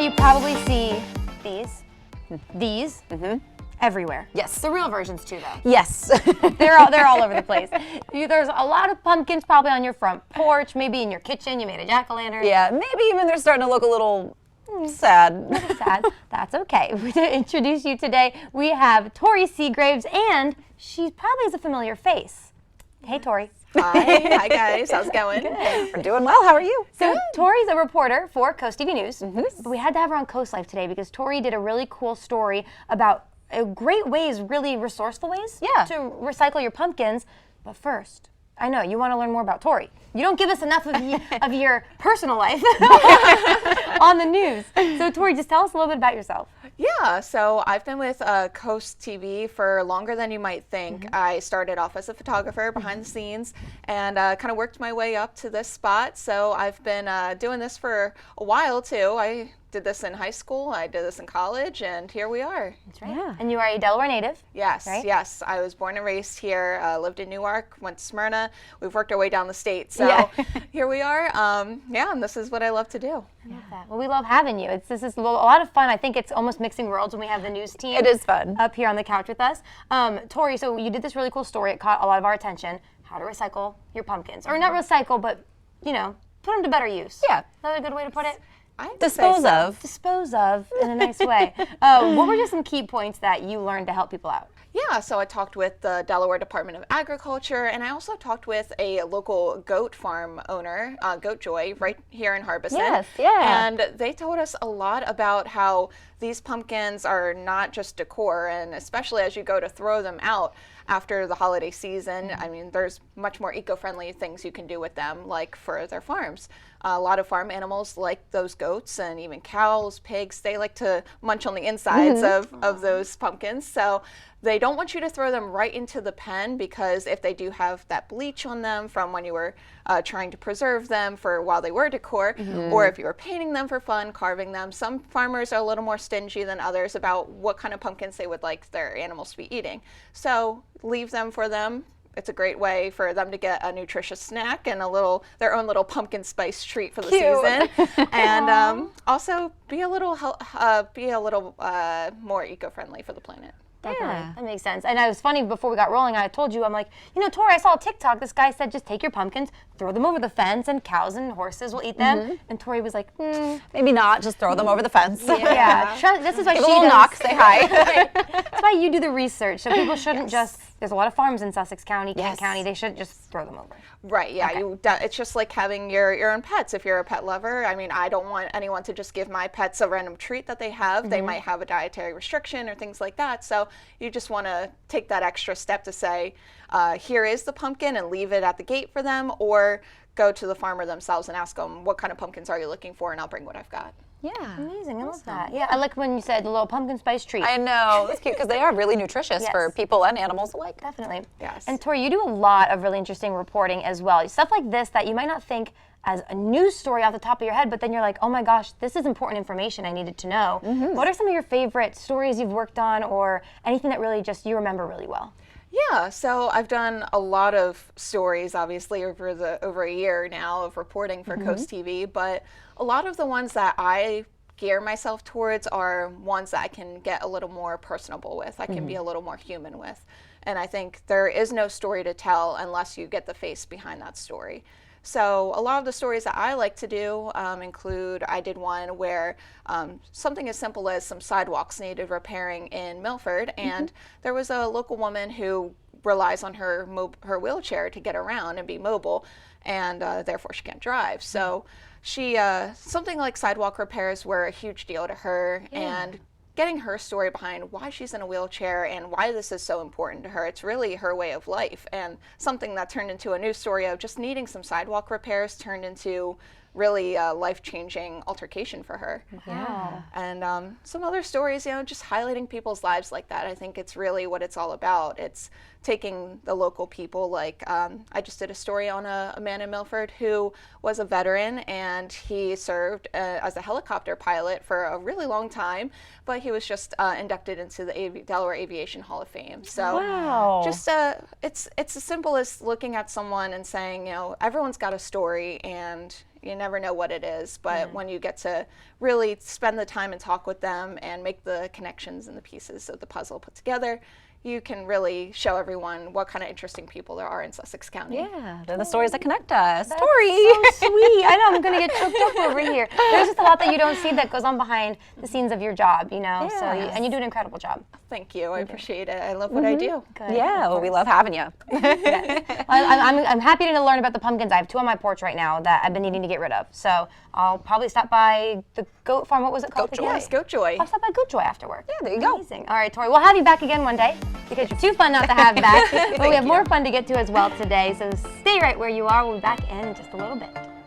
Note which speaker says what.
Speaker 1: you probably see these everywhere.
Speaker 2: Yes.
Speaker 1: The real versions too, though.
Speaker 2: Yes.
Speaker 1: They're all over the place. There's a lot of pumpkins probably on your front porch, maybe in your kitchen. You made a jack-o'-lantern.
Speaker 2: Yeah, maybe even they're starting to look a little sad.
Speaker 1: Sad. That's okay. To introduce you today, we have Torie Seagraves, and she probably is a familiar face. Hey, Torie.
Speaker 3: Hi guys, how's it going?
Speaker 2: Good. We're doing well. How are you?
Speaker 1: So Torie's a reporter for CoastTV News, but we had to have her on CoastLife today because Torie did a really cool story about great ways, really resourceful ways to recycle your pumpkins. But first, I know you want to learn more about Torie. You don't give us enough of your personal life on the news. So Torie, just tell us a little bit about yourself.
Speaker 3: Yeah, so I've been with Coast TV for longer than you might think. I started off as a photographer behind the scenes and kind of worked my way up to this spot. So I've been doing this for a while too. I did this in high school, I did this in college, and here we are.
Speaker 1: That's right. Yeah. And you are a Delaware native.
Speaker 3: Yes,
Speaker 1: right?
Speaker 3: Yes. I was born and raised here, lived in Newark, went to Smyrna. We've worked our way down the state, so here we are. And this is what I love to do.
Speaker 1: I love that. Well, we love having you. This is a lot of fun. I think it's almost mixing worlds when we have the news team.
Speaker 2: It is fun.
Speaker 1: Up here on the couch with us. Torie, so you did this really cool story. It caught a lot of our attention. How to recycle your pumpkins. Or not recycle, but, put them to better use.
Speaker 2: Yeah.
Speaker 1: Is that a good way to put it?
Speaker 2: Dispose of.
Speaker 1: Dispose of in a nice way. What were just some key points that you learned to help people out?
Speaker 3: Yeah, so I talked with the Delaware Department of Agriculture, and I also talked with a local goat farm owner, Goat Joy, right here in Harbison.
Speaker 1: Yes, yeah.
Speaker 3: And they told us a lot about how these pumpkins are not just decor, and especially as you go to throw them out after the holiday season, I mean, there's much more eco-friendly things you can do with them, like for their farms. A lot of farm animals, like those goats and even cows, pigs, they like to munch on the insides of those pumpkins. So they don't want you to throw them right into the pen, because if they do have that bleach on them from when you were trying to preserve them for while they were decor, or if you were painting them for fun, carving them, some farmers are a little more stingy than others about what kind of pumpkins they would like their animals to be eating. So leave them for them. It's a great way for them to get a nutritious snack and their own little pumpkin spice treat for the season, and also be a little more eco-friendly for the planet.
Speaker 1: Definitely. Yeah. That makes sense. And it was funny, before we got rolling, I told you, I'm like, Torie, I saw a TikTok. This guy said, just take your pumpkins, throw them over the fence, and cows and horses will eat them. And Torie was like,
Speaker 2: maybe not. Just throw them over the fence.
Speaker 1: Yeah. This is why
Speaker 2: Give
Speaker 1: she
Speaker 2: a little
Speaker 1: does.
Speaker 2: knock, say hi.
Speaker 1: Right. That's why you do the research. So people shouldn't just, there's a lot of farms in Sussex County, Kent County, they shouldn't just throw them over.
Speaker 3: Right, yeah. Okay. It's just like having your own pets. If you're a pet lover, I mean, I don't want anyone to just give my pets a random treat that they have. They might have a dietary restriction or things like that. So you just want to take that extra step to say, here is the pumpkin, and leave it at the gate for them, or go to the farmer themselves and ask them, what kind of pumpkins are you looking for, and I'll bring what I've got.
Speaker 2: Yeah.
Speaker 1: Amazing. I love that. Yeah, I like when you said the little pumpkin spice treat.
Speaker 2: I know. That's cute, because they are really nutritious for people and animals alike.
Speaker 1: Definitely.
Speaker 3: Yes.
Speaker 1: And Torie, you do a lot of really interesting reporting as well. Stuff like this that you might not think as a news story off the top of your head, but then you're like, oh my gosh, this is important information I needed to know. What are some of your favorite stories you've worked on, or anything that really just you remember really well?
Speaker 3: Yeah, so I've done a lot of stories, obviously, over a year now of reporting for Coast TV, but a lot of the ones that I gear myself towards are ones that I can get a little more personable with. I can be a little more human with. And I think there is no story to tell unless you get the face behind that story. So a lot of the stories that I like to do include, I did one where something as simple as some sidewalks needed repairing in Milford, and there was a local woman who relies on her wheelchair to get around and be mobile, and therefore she can't drive. So she, something like sidewalk repairs were a huge deal to her, and getting her story behind why she's in a wheelchair and why this is so important to her. It's really her way of life, and something that turned into a news story of just needing some sidewalk repairs turned into really a life-changing altercation for her.
Speaker 1: Yeah.
Speaker 3: And some other stories, just highlighting people's lives like that. I think it's really what it's all about. It's taking the local people, like I just did a story on a man in Milford who was a veteran, and he served as a helicopter pilot for a really long time, but he was just inducted into the Delaware Aviation Hall of Fame. So
Speaker 1: wow.
Speaker 3: Just it's as simple as looking at someone and saying, everyone's got a story, and You never know what it is, but when you get to really spend the time and talk with them and make the connections and the pieces of the puzzle put together, you can really show everyone what kind of interesting people there are in Sussex County.
Speaker 2: Yeah, they're the stories that connect us.
Speaker 1: That's
Speaker 2: Torie!
Speaker 1: so sweet. I know, I'm going to get choked up over here. There's just a lot that you don't see that goes on behind the scenes of your job, you know, so and you do an incredible job.
Speaker 3: Thank you. I appreciate it. I love what I do.
Speaker 1: Good.
Speaker 2: Yeah, well, we love having you.
Speaker 1: I'm happy to learn about the pumpkins. I have 2 on my porch right now that I've been needing to get rid of. So I'll probably stop by the goat farm. What was it called?
Speaker 2: Goat Joy.
Speaker 3: Yes, Goat Joy.
Speaker 1: I'll stop by Goat Joy after work.
Speaker 2: Yeah, there you go.
Speaker 1: Amazing. All right, Torie, we'll have you back again one day because you're too fun not to have back. But we have more fun to get to as well today. So stay right where you are. We'll be back in just a little bit.